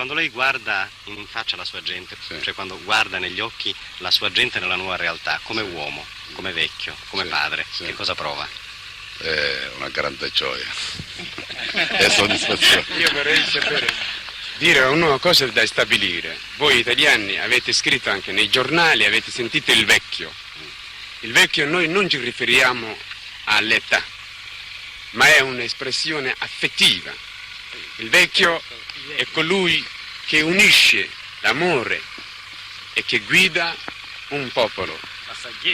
Quando lei guarda in faccia la sua gente, cioè quando guarda negli occhi la sua gente nella nuova realtà, come uomo, come vecchio, come padre, che cosa prova? Una grande gioia e soddisfazione. Io vorrei dire una cosa da stabilire. Voi italiani avete scritto anche nei giornali, avete sentito il vecchio. Il vecchio noi non ci riferiamo all'età, ma è un'espressione affettiva. Il vecchio è colui che unisce l'amore e che guida un popolo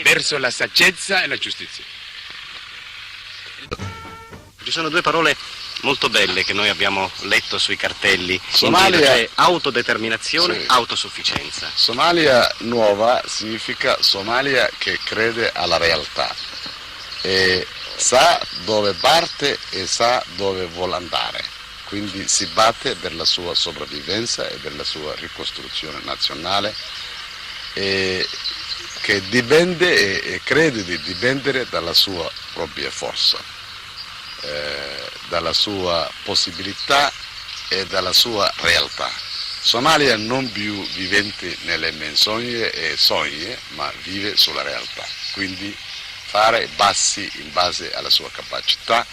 verso la saggezza e la giustizia. Ci sono due parole molto belle che noi abbiamo letto sui cartelli. Somalia, cioè autodeterminazione, autosufficienza. Somalia nuova significa Somalia che crede alla realtà e sa dove parte e sa dove vuole andare, quindi si batte per la sua sopravvivenza e per la sua ricostruzione nazionale e che dipende e crede di dipendere dalla sua propria forza. Dalla sua possibilità e dalla sua realtà. Somalia non più vivente nelle menzogne e sogni, ma vive sulla realtà, quindi fare passi in base alla sua capacità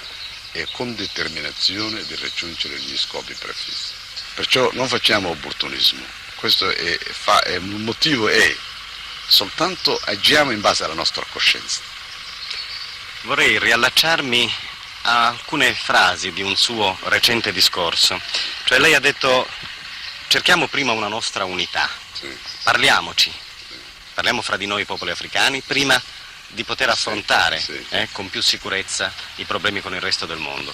e con determinazione di raggiungere gli scopi prefissi. Perciò non facciamo opportunismo, questo il motivo è soltanto agiamo in base alla nostra coscienza. Vorrei riallacciarmi a alcune frasi di un suo recente discorso. Cioè lei ha detto: cerchiamo prima una nostra unità, parliamoci, parliamo fra di noi popoli africani prima di poter affrontare con più sicurezza i problemi con il resto del mondo.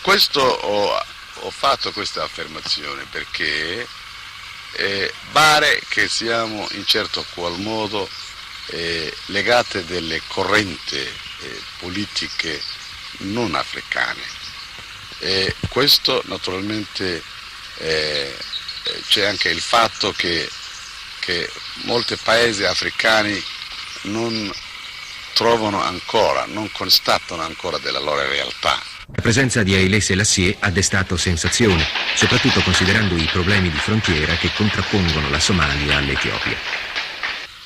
Questo ho fatto questa affermazione perché pare che siamo in certo qual modo legate delle correnti politiche non africane e questo naturalmente c'è anche il fatto che molti paesi africani non trovano ancora, non constatano ancora della loro realtà. La presenza di Haile Selassie ha destato sensazione, soprattutto considerando i problemi di frontiera che contrappongono la Somalia all'Etiopia.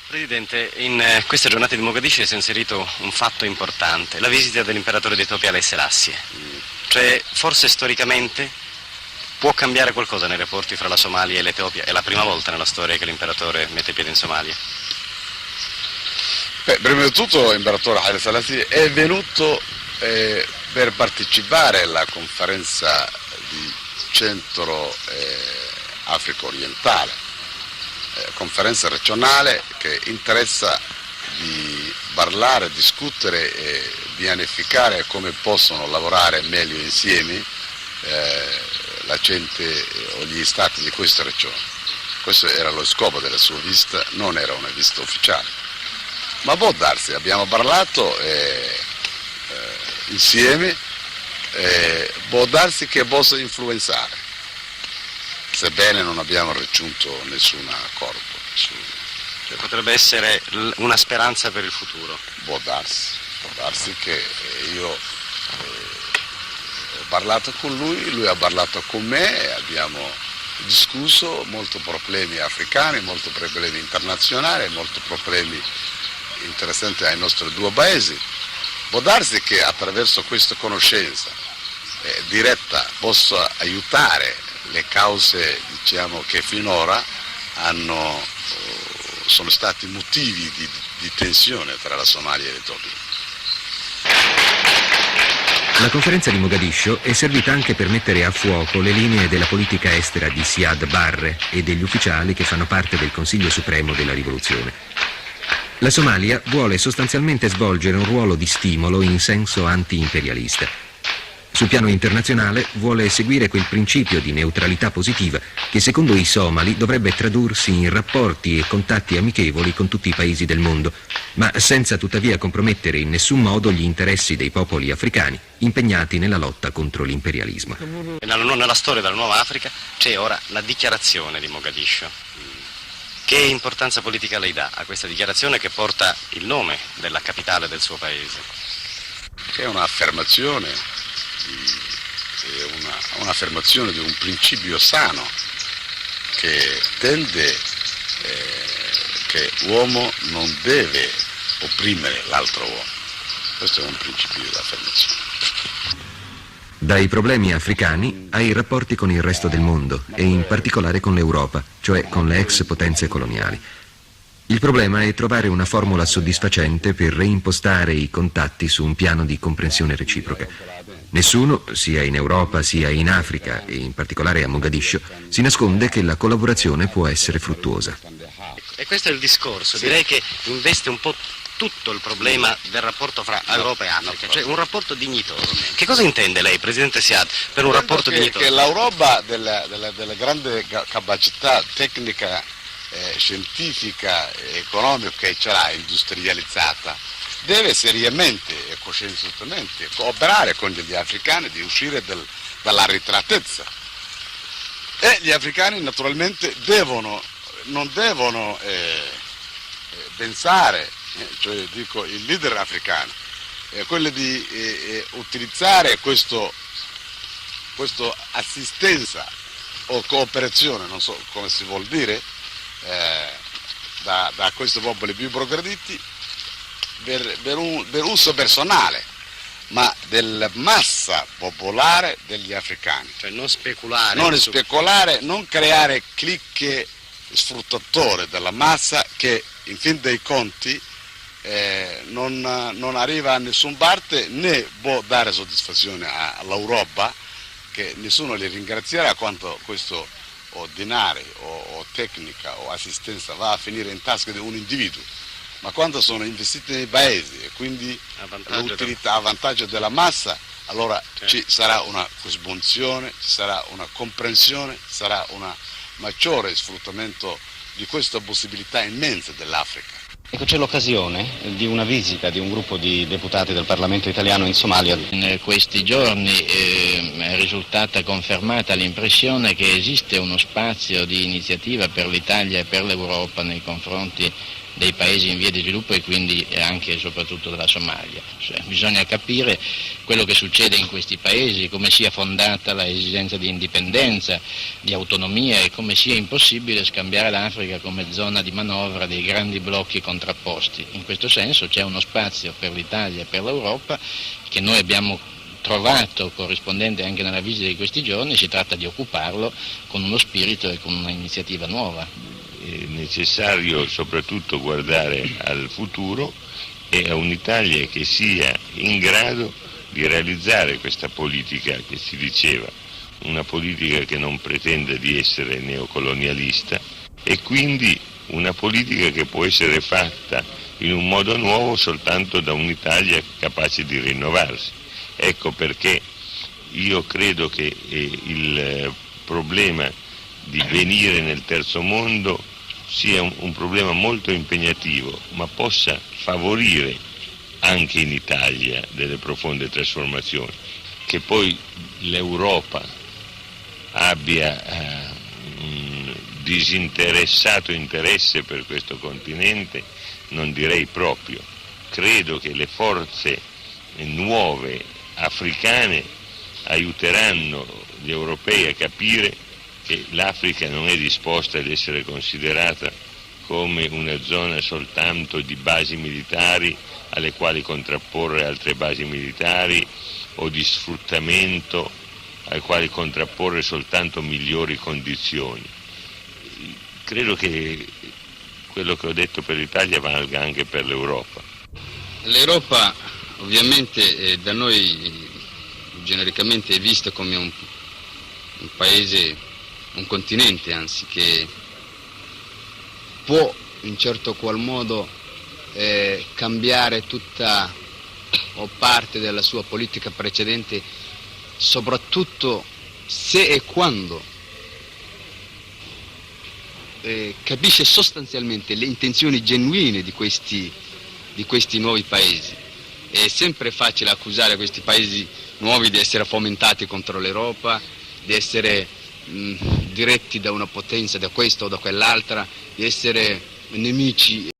Presidente, in queste giornate di Mogadiscio si è inserito un fatto importante, la visita dell'imperatore d'Etiopia Haile Selassie. Cioè, forse storicamente può cambiare qualcosa nei rapporti fra la Somalia e l'Etiopia? È la prima volta nella storia che l'imperatore mette piede in Somalia? Prima di tutto l'imperatore Haile Selassie è venuto per partecipare alla conferenza di Centro Africa Orientale, conferenza regionale che interessa di parlare, discutere e pianificare come possono lavorare meglio insieme la gente o gli stati di questa regione. Questo era lo scopo della sua visita, non era una visita ufficiale. Ma può darsi, abbiamo parlato insieme, può darsi che possa influenzare, sebbene non abbiamo raggiunto nessun accordo. Cioè, potrebbe essere una speranza per il futuro? Può darsi che io ho parlato con lui ha parlato con me, abbiamo discusso molti problemi africani, molti problemi internazionali, molti problemi interessanti ai nostri due paesi. Può darsi che attraverso questa conoscenza diretta possa aiutare le cause, diciamo, che finora sono stati motivi di tensione tra la Somalia e l'Etiopia. La conferenza di Mogadiscio è servita anche per mettere a fuoco le linee della politica estera di Siad Barre e degli ufficiali che fanno parte del Consiglio Supremo della Rivoluzione. La Somalia vuole sostanzialmente svolgere un ruolo di stimolo in senso anti-imperialista. Sul piano internazionale vuole seguire quel principio di neutralità positiva che secondo i somali dovrebbe tradursi in rapporti e contatti amichevoli con tutti i paesi del mondo, ma senza tuttavia compromettere in nessun modo gli interessi dei popoli africani impegnati nella lotta contro l'imperialismo. Nella storia della Nuova Africa c'è ora la dichiarazione di Mogadiscio. Che importanza politica lei dà a questa dichiarazione che porta il nome della capitale del suo paese? Che è un'affermazione un'affermazione di un principio sano che tende che l'uomo non deve opprimere l'altro uomo. Questo è un principio di affermazione. Dai problemi africani ai rapporti con il resto del mondo e in particolare con l'Europa, cioè con le ex potenze coloniali. Il problema è trovare una formula soddisfacente per reimpostare i contatti su un piano di comprensione reciproca. Nessuno, sia in Europa sia in Africa e in particolare a Mogadiscio, si nasconde che la collaborazione può essere fruttuosa. E questo è il discorso, direi che investe un po' tutto il problema del rapporto fra Europa e Africa, cioè un rapporto dignitoso. Che cosa intende lei, Presidente Siad, per un rapporto dignitoso? Che l'Europa della grande capacità tecnica, scientifica e economica che ce l'ha industrializzata, deve seriamente e coscienziosamente cooperare con gli africani di uscire dall'arretratezza. E gli africani naturalmente non devono pensare, cioè dico il leader africano, quello di utilizzare questo assistenza o cooperazione, non so come si vuol dire, da questi popoli più progrediti per uso personale, ma della massa popolare degli africani. Cioè non speculare. Non creare clicche sfruttatore della massa che in fin dei conti non arriva a nessun parte, né può dare soddisfazione all'Europa, che nessuno li ringrazierà quanto questo o denaro o tecnica o assistenza va a finire in tasca di un individuo, ma quando sono investiti nei paesi e quindi l'utilità a vantaggio della massa, allora ci sarà una cosmozione, ci sarà una comprensione, ci sarà un maggiore sfruttamento di questa possibilità immensa dell'Africa. Ecco, c'è l'occasione di una visita di un gruppo di deputati del Parlamento italiano in Somalia. In questi giorni è risultata confermata l'impressione che esiste uno spazio di iniziativa per l'Italia e per l'Europa nei confronti dei paesi in via di sviluppo e quindi anche e soprattutto della Somalia. Cioè, bisogna capire quello che succede in questi paesi, come sia fondata la esigenza di indipendenza, di autonomia e come sia impossibile scambiare l'Africa come zona di manovra dei grandi blocchi contrapposti. In questo senso c'è uno spazio per l'Italia e per l'Europa che noi abbiamo trovato corrispondente anche nella visita di questi giorni, si tratta di occuparlo con uno spirito e con un'iniziativa nuova. È necessario soprattutto guardare al futuro e a un'Italia che sia in grado di realizzare questa politica che si diceva, una politica che non pretende di essere neocolonialista e quindi una politica che può essere fatta in un modo nuovo soltanto da un'Italia capace di rinnovarsi. Ecco perché io credo che il problema di venire nel terzo mondo sia un problema molto impegnativo, ma possa favorire anche in Italia delle profonde trasformazioni. Che poi l'Europa abbia un disinteressato interesse per questo continente, non direi proprio. Credo che le forze nuove africane aiuteranno gli europei a capire che l'Africa non è disposta ad essere considerata come una zona soltanto di basi militari alle quali contrapporre altre basi militari o di sfruttamento alle quali contrapporre soltanto migliori condizioni. Credo che quello che ho detto per l'Italia valga anche per l'Europa. L'Europa ovviamente da noi genericamente è vista come un paese, un continente anzi, che può in certo qual modo cambiare tutta o parte della sua politica precedente, soprattutto se e quando capisce sostanzialmente le intenzioni genuine di questi nuovi paesi. È sempre facile accusare questi paesi nuovi di essere fomentati contro l'Europa, di essere diretti da una potenza, da questa o da quell'altra, di essere nemici